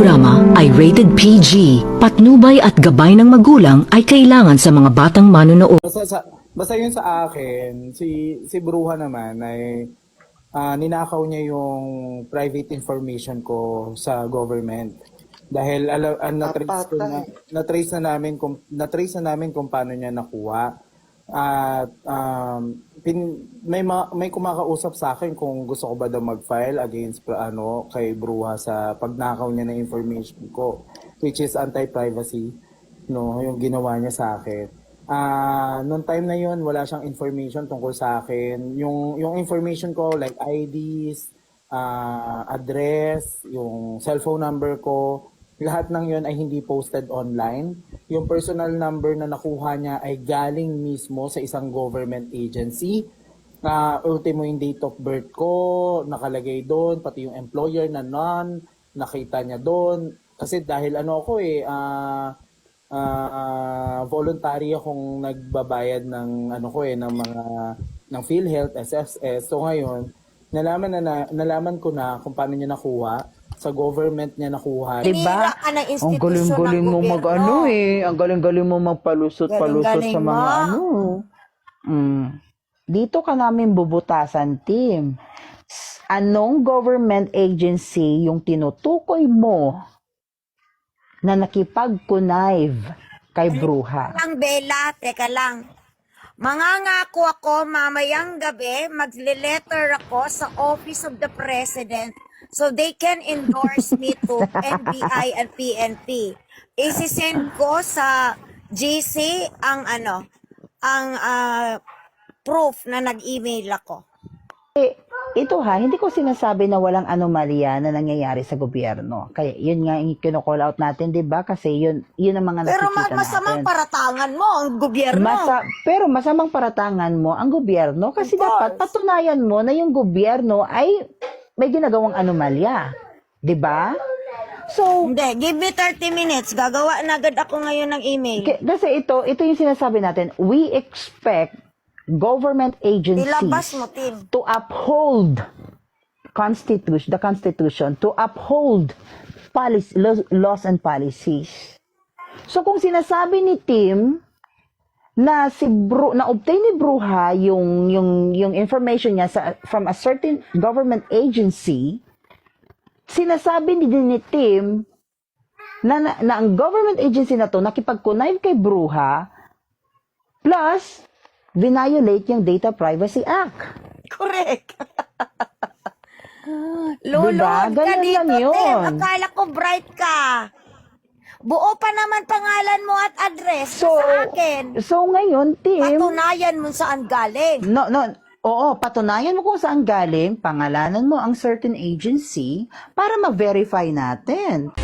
programa ay rated PG. Patnubay at gabay ng magulang ay kailangan sa mga batang manonood. Basta yun sa akin, si Bruha naman ay ninakaw niya yung private information ko sa government. Dahil na-trace na namin kung paano niya nakuha. At may kumakausap sa akin kung gusto ko ba daw mag-file against kay Bruha sa pagnakaw niya ng information ko, which is anti-privacy, no, yung ginawa niya sa akin. Noong time na yun, wala siyang information tungkol sa akin. Yung information ko like IDs, address, yung cellphone number ko, lahat ng yun ay hindi posted online. Yung personal number na nakuha niya ay galing mismo sa isang government agency. Ultimo yung date of birth ko, nakalagay doon, pati yung employer na nakita niya doon. Kasi dahil voluntary akong nagbabayad ng ng PhilHealth, SSS. So ngayon, nalaman ko na kung paano niya nakuha. Sa government niya nakuha. Diba? Ang galing-galing mo ang galing-galing mo magpalusot-palusot sa mga Dito ka namin bubutasan, Tim. Anong government agency yung tinutukoy mo na nakipag-connive kay Bruha? Bella, teka lang. Mangangako ako mamayang gabi, magle-letter ako sa Office of the President so they can endorse me to NBI and PNP. Isisend ko sa GC ang proof na nag-email ako. Ito hindi ko sinasabi na walang anomalya na nangyayari sa gobyerno. Kaya yun nga yung kino-call out natin, di ba? Kasi yun ang mga nakikita natin. Pero masamang paratangan mo ang gobyerno. Pero masamang paratangan mo ang gobyerno kasi dapat patunayan mo na yung gobyerno ay may ginagawang anomalya. Di ba? So, hindi, give me 30 minutes. Gagawa na agad ako ngayon ng email. Kasi ito yung sinasabi natin. We expect government agencies to uphold the Constitution, to uphold laws and policies. So kung sinasabi ni Tim na na-obtain ni Bruha yung information niya from a certain government agency, sinasabi din ni Tim na ang government agency na to nakipag-connive kay Bruha plus violate yung Data Privacy Act. Correct. Lulod diba? ka dito, lang yun. Tim. Akala ko bright ka. Buo pa naman pangalan mo at address sa akin. So ngayon, Tim, patunayan mo saan galing. Oo, patunayan mo kung saan galing, pangalanan mo ang certain agency para ma-verify natin.